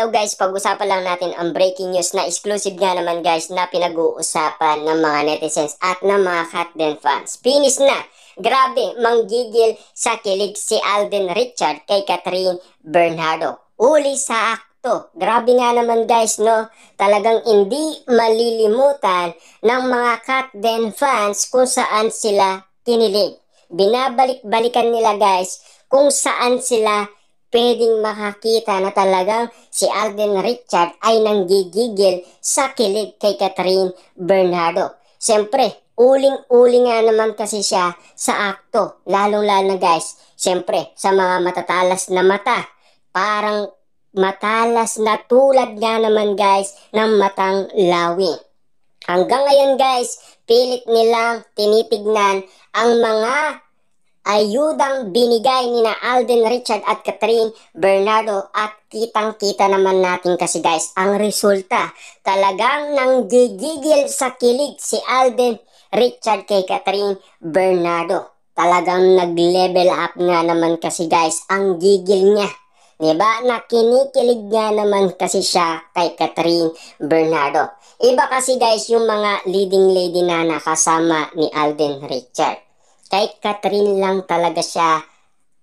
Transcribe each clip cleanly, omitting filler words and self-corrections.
Hello guys, pag-usapan lang natin ang breaking news na exclusive nga naman guys na pinag-uusapan ng mga netizens at ng mga Katden fans. Finish na! Grabe, manggigil sa kilig si Alden Richard kay Catherine Bernardo. Uli sa akto. Grabe nga naman guys, no? Talagang hindi malilimutan ng mga Katden fans kung saan sila kinilig. Binabalik-balikan nila guys kung saan sila pwedeng makakita na talagang si Alden Richard ay nanggigigil sa kilig kay Catherine Bernardo. Siyempre, uling-uli nga naman kasi siya sa akto. Lalong-lalo na guys, siyempre, sa mga matatalas na mata. Parang matalas na tulad nga naman guys ng matang lawi. Hanggang ngayon guys, pilit nilang tinitignan ang mga ayudang binigay ni na Alden Richard at Catherine Bernardo at kitang-kita naman natin kasi guys ang resulta. Talagang nanggigigil sa kilig si Alden Richard kay Catherine Bernardo. Talagang nag-level up nga naman kasi guys ang gigil niya. Diba? Na kinikilig nga naman kasi siya kay Catherine Bernardo. Iba kasi guys yung mga leading lady na nakasama ni Alden Richard. Kay Catherine lang talaga siya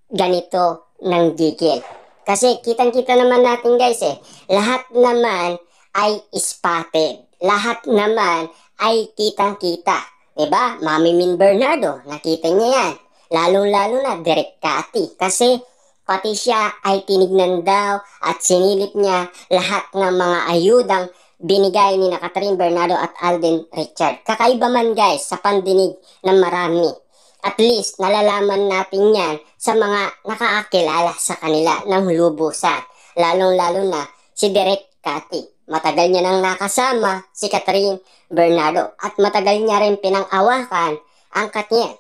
ganito ng gigil. Kasi kitang-kita naman natin guys lahat naman ay spotted. Lahat naman ay kitang-kita. Diba? Mami Min Bernardo, nakita niya yan. Lalong-lalo na Direk Cathy. Kasi pati siya ay tinignan daw at sinilip niya lahat ng mga ayudang binigay ni na Catherine Bernardo at Alden Richard. Kakaiba man guys sa pandinig ng marami. At least, nalalaman natin yan sa mga nakakakilala sa kanila ng lubusan. Lalong-lalo na si Direk Cathy. Matagal niya nang nakasama si Catherine Bernardo. At matagal niya rin pinang-awakan ang Katniel.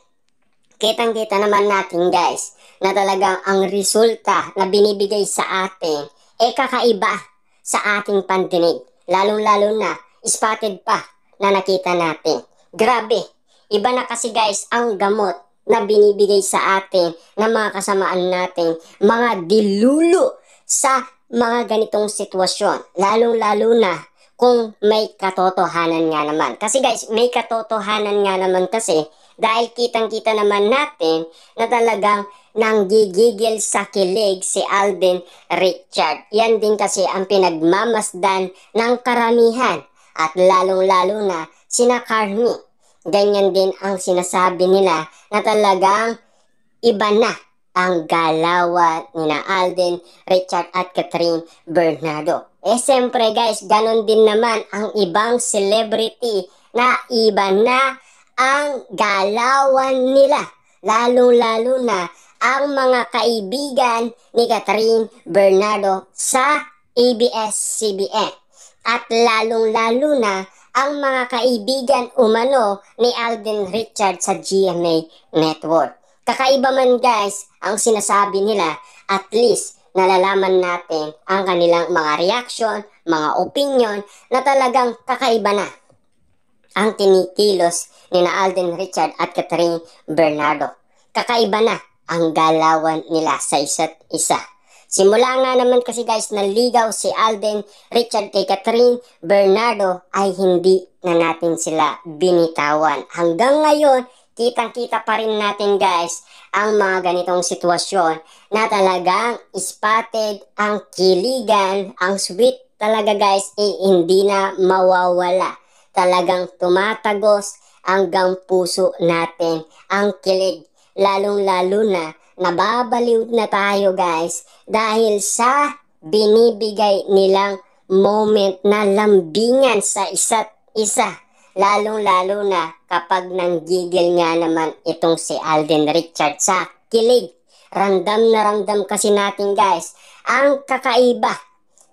Kitang-kita naman natin guys na talagang ang resulta na binibigay sa atin kakaiba sa ating pandinig. Lalong-lalo na spotted pa na nakita natin. Grabe! Iba na kasi guys ang gamot na binibigay sa atin ng mga kasamaan natin, mga dilulo sa mga ganitong sitwasyon. Lalong-lalo na kung may katotohanan nga naman. Kasi guys, may katotohanan nga naman kasi dahil kitang-kita naman natin na talagang nanggigigil sa kilig si Alden Richard. Yan din kasi ang pinagmamasdan ng karamihan at lalong-lalo na sina Carmi. Ganyan din ang sinasabi nila na talagang iba na ang galawan ni na Alden Richard at Catherine Bernardo. Siyempre guys, ganon din naman ang ibang celebrity na iba na ang galawan nila. Lalo-lalo na ang mga kaibigan ni Catherine Bernardo sa ABS-CBN. At lalong-lalo na ang mga kaibigan umano ni Alden Richard sa GMA Network. Kakaiba man guys ang sinasabi nila, at least nalalaman natin ang kanilang mga reaction, mga opinion na talagang kakaiba na ang tinikilos ni na Alden Richard at Catherine Bernardo. Kakaiba na ang galawan nila sa isa't isa. Simula nga naman kasi guys naligaw si Alden Richard kay Catherine Bernardo ay hindi na natin sila binitawan. Hanggang ngayon, kitang-kita pa rin natin guys ang mga ganitong sitwasyon na talagang spotted ang kiligan, ang sweet talaga guys hindi na mawawala. Talagang tumatagos hanggang puso natin ang kilig. Lalong-lalo na nababaliw na tayo guys dahil sa binibigay nilang moment na lambingan sa isa't isa. Lalong-lalo na kapag nanggigil nga naman itong si Alden Richard sa kilig. Ramdam na ramdam kasi natin guys ang kakaiba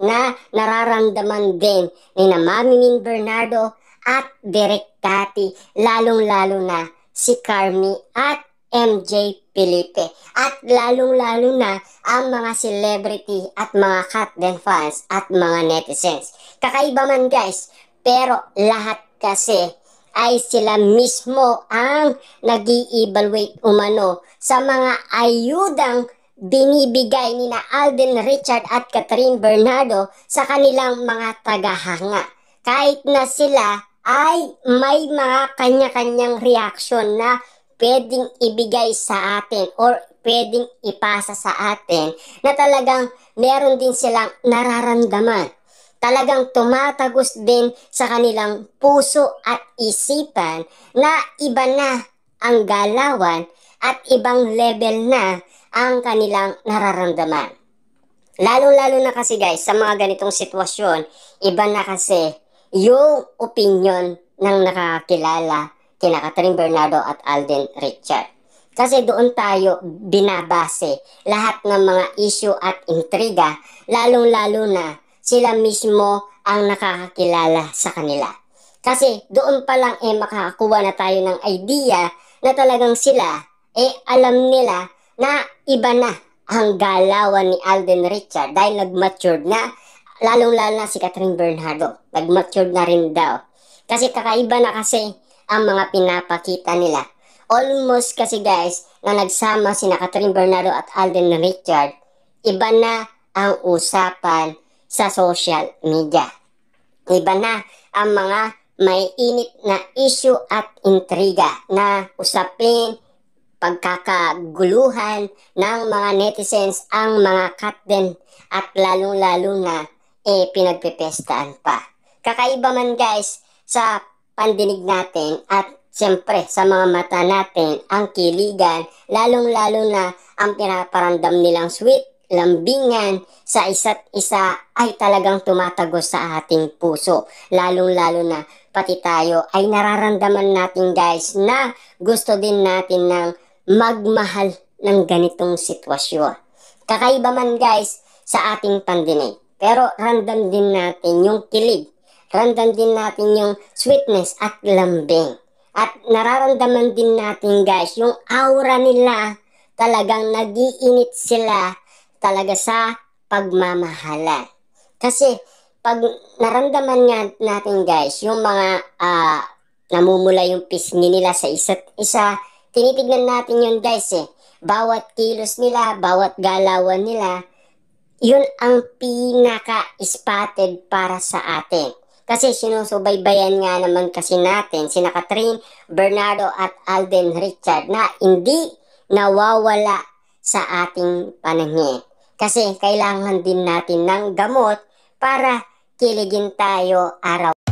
na nararamdaman din ni na Mami Min Bernardo at Direk Cathy. Lalong-lalo na si Carmi at MJ Felipe. At lalong-lalo na ang mga celebrity at mga Katden fans at mga netizens. Kakaiba man guys, pero lahat kasi ay sila mismo ang nag-i-evaluate umano sa mga ayudang binibigay ni na Alden Richard at Catherine Bernardo sa kanilang mga tagahanga. Kahit na sila ay may mga kanya-kanyang reaksyon na pwedeng ibigay sa atin or pwedeng ipasa sa atin na talagang meron din silang nararamdaman. Talagang tumatagos din sa kanilang puso at isipan na iba na ang galawan at ibang level na ang kanilang nararamdaman. Lalo-lalo na kasi guys, sa mga ganitong sitwasyon, iba na kasi yung opinion ng nakakilala kina Catherine Bernardo at Alden Richard. Kasi doon tayo binabase lahat ng mga issue at intriga, lalong-lalo na sila mismo ang nakakakilala sa kanila. Kasi doon pa lang makakakuha na tayo ng idea na talagang sila alam nila na iba na ang galawan ni Alden Richard dahil nag-matured na, lalong-lalo na si Catherine Bernardo. Nag-matured na rin daw. Kasi kakaiba na kasi ang mga pinapakita nila. Almost kasi guys, na nagsama sina Catherine Bernardo at Alden Richard, iba na ang usapan sa social media. Iba na ang mga may init na issue at intriga na usapin, pagkakaguluhan ng mga netizens ang mga Katden at lalong-lalo na pinagpipestaan pa. Kakaiba man guys sa pandinig natin at siyempre sa mga mata natin ang kiligan, lalong-lalo na ang pinaparandam nilang sweet lambingan sa isa't isa ay talagang tumatagos sa ating puso. Lalong-lalo na pati tayo ay nararamdaman natin guys na gusto din natin ng magmahal ng ganitong sitwasyon. Kakaiba man guys sa ating pandinig. Pero random din natin yung kilig. Random din natin yung sweetness at lambing. At nararamdaman din natin guys yung aura nila. Talagang nagiinit sila talaga sa pagmamahalan. Kasi pag naramdaman nga natin guys yung mga namumula yung pisngi nila sa isa't isa, tinitignan natin yun guys Bawat kilos nila, bawat galawan nila, yun ang pinaka-spotted para sa atin. Kasi sinusubaybayan nga naman kasi natin sina Catherine Bernardo at Alden Richard na hindi nawawala sa ating paningin. Kasi kailangan din natin ng gamot para kiligin tayo araw.